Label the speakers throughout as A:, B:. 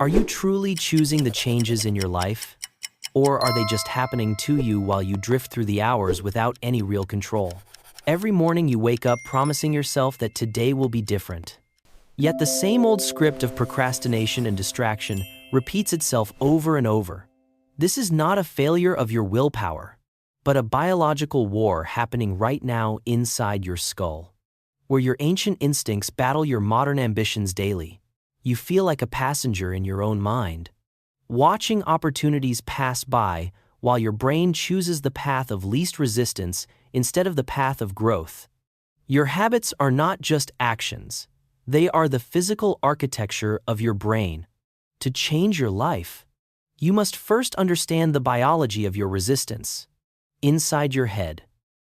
A: Are you truly choosing the changes in your life? Or are they just happening to you while you drift through the hours without any real control? Every morning you wake up promising yourself that today will be different. Yet the same old script of procrastination and distraction repeats itself over and over. This is not a failure of your willpower, but a biological war happening right now inside your skull, where your ancient instincts battle your modern ambitions daily. You feel like a passenger in your own mind, watching opportunities pass by while your brain chooses the path of least resistance instead of the path of growth. Your habits are not just actions, they are the physical architecture of your brain. To change your life, you must first understand the biology of your resistance. Inside your head,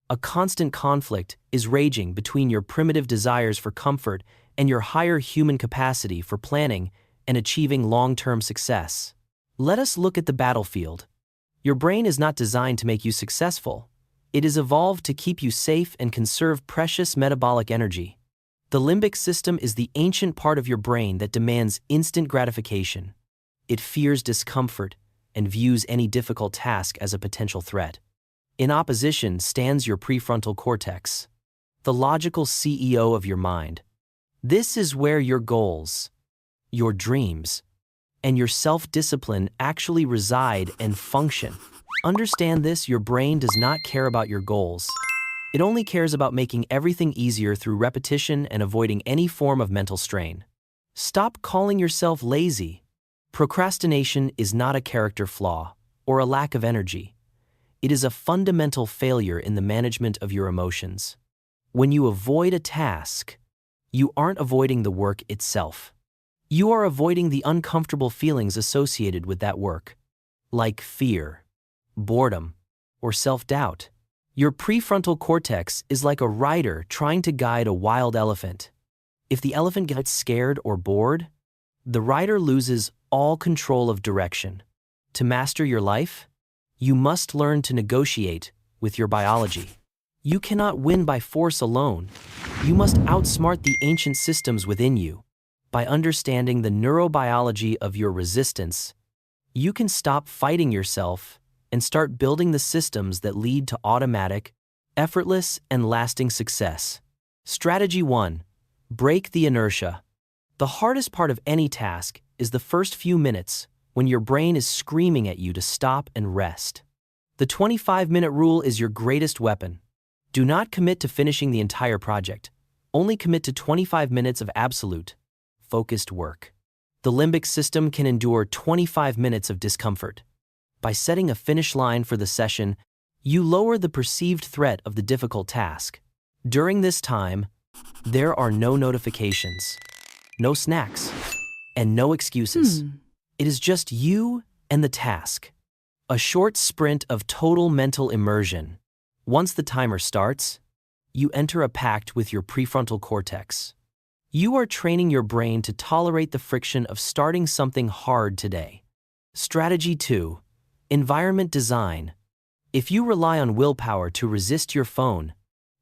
A: a constant conflict is raging between your primitive desires for comfort and your higher human capacity for planning and achieving long-term success. Let us look at the battlefield. Your brain is not designed to make you successful. It is evolved to keep you safe and conserve precious metabolic energy. The limbic system is the ancient part of your brain that demands instant gratification. It fears discomfort and views any difficult task as a potential threat. In opposition stands your prefrontal cortex, the logical CEO of your mind. This is where your goals, your dreams, and your self-discipline actually reside and function. Understand this: your brain does not care about your goals. It only cares about making everything easier through repetition and avoiding any form of mental strain. Stop calling yourself lazy. Procrastination is not a character flaw or a lack of energy. It is a fundamental failure in the management of your emotions. When you avoid a task, you aren't avoiding the work itself. You are avoiding the uncomfortable feelings associated with that work, like fear, boredom, or self-doubt. Your prefrontal cortex is like a rider trying to guide a wild elephant. If the elephant gets scared or bored, the rider loses all control of direction. To master your life, you must learn to negotiate with your biology. You cannot win by force alone. You must outsmart the ancient systems within you. By understanding the neurobiology of your resistance, you can stop fighting yourself and start building the systems that lead to automatic, effortless, and lasting success. Strategy 1. Break the inertia. The hardest part of any task is the first few minutes when your brain is screaming at you to stop and rest. The 25-minute rule is your greatest weapon. Do not commit to finishing the entire project. Only commit to 25 minutes of absolute, focused work. The limbic system can endure 25 minutes of discomfort. By setting a finish line for the session, you lower the perceived threat of the difficult task. During this time, there are no notifications, no snacks, and no excuses. It is just you and the task. A short sprint of total mental immersion. Once the timer starts, you enter a pact with your prefrontal cortex. You are training your brain to tolerate the friction of starting something hard today. Strategy 2. Environment design. If you rely on willpower to resist your phone,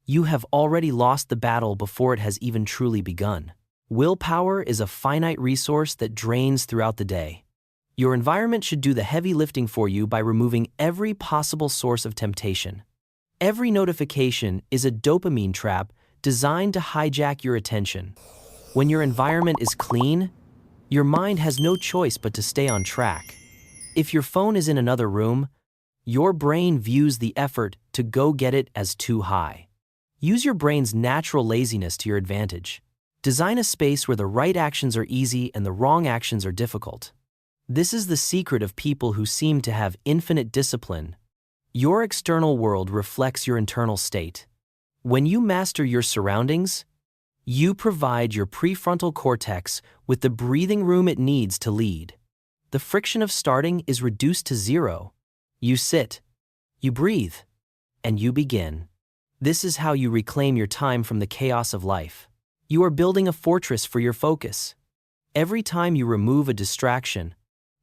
A: you have already lost the battle before it has even truly begun. Willpower is a finite resource that drains throughout the day. Your environment should do the heavy lifting for you by removing every possible source of temptation. Every notification is a dopamine trap designed to hijack your attention. When your environment is clean, your mind has no choice but to stay on track. If your phone is in another room, your brain views the effort to go get it as too high. Use your brain's natural laziness to your advantage. Design a space where the right actions are easy and the wrong actions are difficult. This is the secret of people who seem to have infinite discipline. Your external world reflects your internal state. When you master your surroundings, you provide your prefrontal cortex with the breathing room it needs to lead. The friction of starting is reduced to zero. You sit, you breathe, and you begin. This is how you reclaim your time from the chaos of life. You are building a fortress for your focus. Every time you remove a distraction,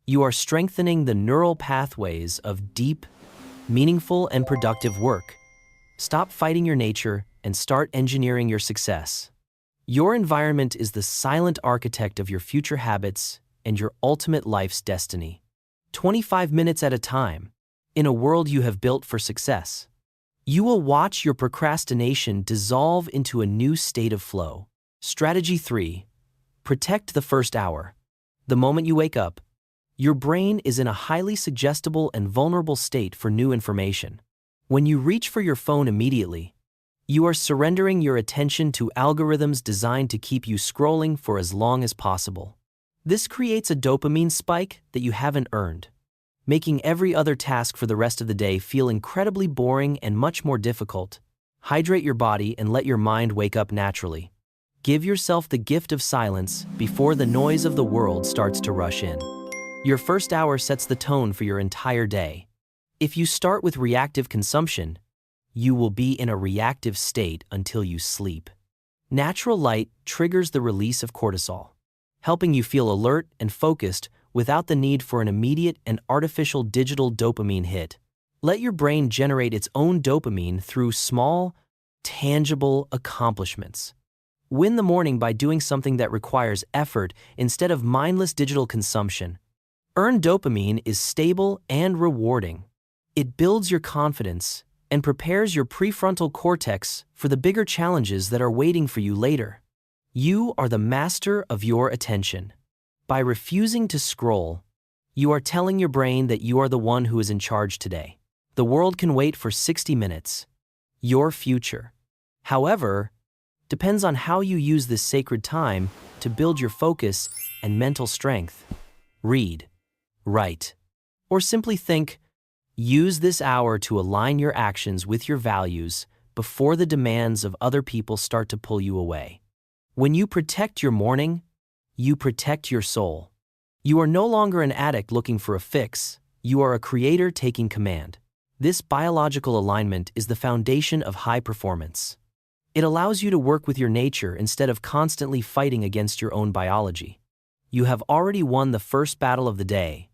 A: you are strengthening the neural pathways of deep, meaningful, and productive work. Stop fighting your nature and start engineering your success. Your environment is the silent architect of your future habits and your ultimate life's destiny. 25 minutes at a time, in a world you have built for success. You will watch your procrastination dissolve into a new state of flow. Strategy 3. Protect the first hour. The moment you wake up, your brain is in a highly suggestible and vulnerable state for new information. When you reach for your phone immediately, you are surrendering your attention to algorithms designed to keep you scrolling for as long as possible. This creates a dopamine spike that you haven't earned, making every other task for the rest of the day feel incredibly boring and much more difficult. Hydrate your body and let your mind wake up naturally. Give yourself the gift of silence before the noise of the world starts to rush in. Your first hour sets the tone for your entire day. If you start with reactive consumption, you will be in a reactive state until you sleep. Natural light triggers the release of cortisol, helping you feel alert and focused without the need for an immediate and artificial digital dopamine hit. Let your brain generate its own dopamine through small, tangible accomplishments. Win the morning by doing something that requires effort instead of mindless digital consumption. Earned dopamine is stable and rewarding. It builds your confidence and prepares your prefrontal cortex for the bigger challenges that are waiting for you later. You are the master of your attention. By refusing to scroll, you are telling your brain that you are the one who is in charge today. The world can wait for 60 minutes. Your future, however, depends on how you use this sacred time to build your focus and mental strength. Read, write, or simply think. Use this hour to align your actions with your values before the demands of other people start to pull you away. When you protect your morning, you protect your soul. You are no longer an addict looking for a fix. You are a creator taking command. This biological alignment is the foundation of high performance. It allows you to work with your nature instead of constantly fighting against your own biology. You have already won the first battle of the day.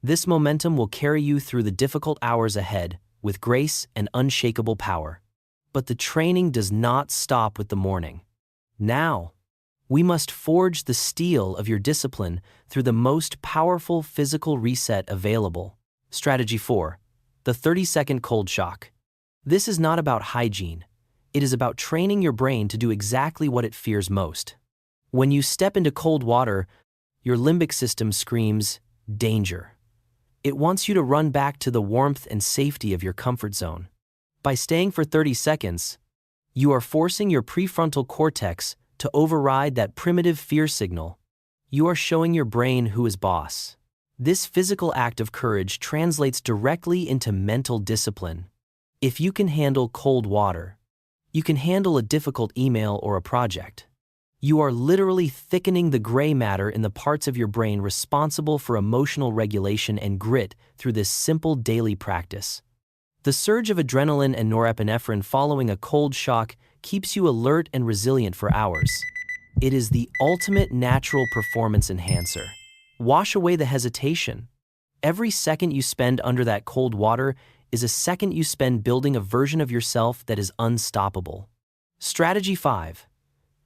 A: This momentum will carry you through the difficult hours ahead with grace and unshakable power. But the training does not stop with the morning. Now, we must forge the steel of your discipline through the most powerful physical reset available. Strategy 4. The 30-second cold shock. This is not about hygiene. It is about training your brain to do exactly what it fears most. When you step into cold water, your limbic system screams, danger. It wants you to run back to the warmth and safety of your comfort zone. By staying for 30 seconds, you are forcing your prefrontal cortex to override that primitive fear signal. You are showing your brain who is boss. This physical act of courage translates directly into mental discipline. If you can handle cold water, you can handle a difficult email or a project. You are literally thickening the gray matter in the parts of your brain responsible for emotional regulation and grit through this simple daily practice. The surge of adrenaline and norepinephrine following a cold shock keeps you alert and resilient for hours. It is the ultimate natural performance enhancer. Wash away the hesitation. Every second you spend under that cold water is a second you spend building a version of yourself that is unstoppable. Strategy 5.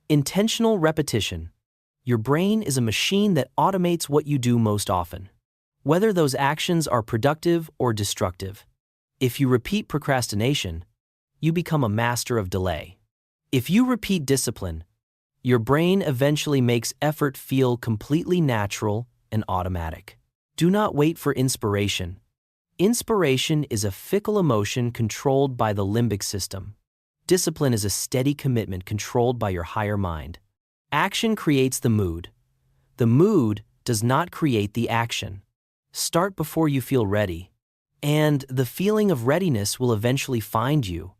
A: Intentional repetition. Your brain is a machine that automates what you do most often, whether those actions are productive or destructive. If you repeat procrastination, you become a master of delay. If you repeat discipline, your brain eventually makes effort feel completely natural and automatic. Do not wait for inspiration. Inspiration is a fickle emotion controlled by the limbic system. Discipline is a steady commitment controlled by your higher mind. Action creates the mood. The mood does not create the action. Start before you feel ready, and the feeling of readiness will eventually find you.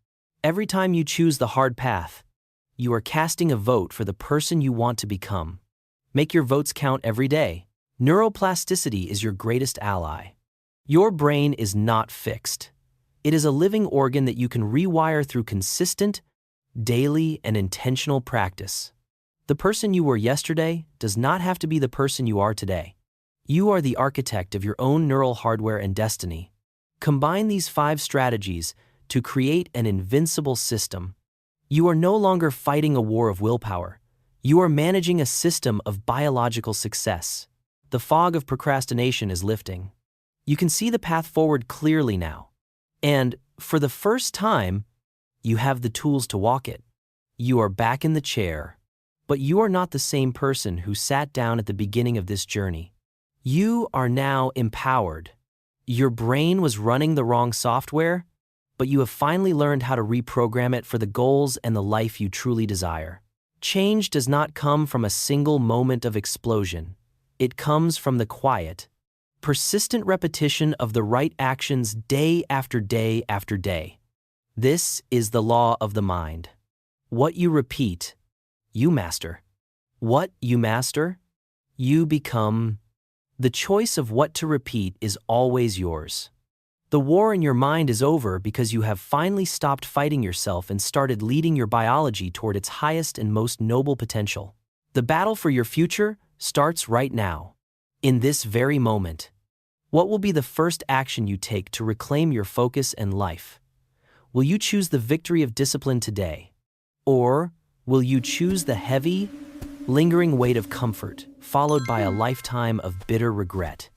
A: Every time you choose the hard path, you are casting a vote for the person you want to become. Make your votes count every day. Neuroplasticity is your greatest ally. Your brain is not fixed. It is a living organ that you can rewire through consistent, daily, and intentional practice. The person you were yesterday does not have to be the person you are today. You are the architect of your own neural hardware and destiny. Combine these 5 strategies to create an invincible system. You are no longer fighting a war of willpower. You are managing a system of biological success. The fog of procrastination is lifting. You can see the path forward clearly now. And, for the first time, you have the tools to walk it. You are back in the chair, but you are not the same person who sat down at the beginning of this journey. You are now empowered. Your brain was running the wrong software, but you have finally learned how to reprogram it for the goals and the life you truly desire. Change does not come from a single moment of explosion. It comes from the quiet, persistent repetition of the right actions day after day after day. This is the law of the mind. What you repeat, you master. What you master, you become. The choice of what to repeat is always yours. The war in your mind is over because you have finally stopped fighting yourself and started leading your biology toward its highest and most noble potential. The battle for your future starts right now, in this very moment. What will be the first action you take to reclaim your focus and life? Will you choose the victory of discipline today? Or will you choose the heavy, lingering weight of comfort, followed by a lifetime of bitter regret?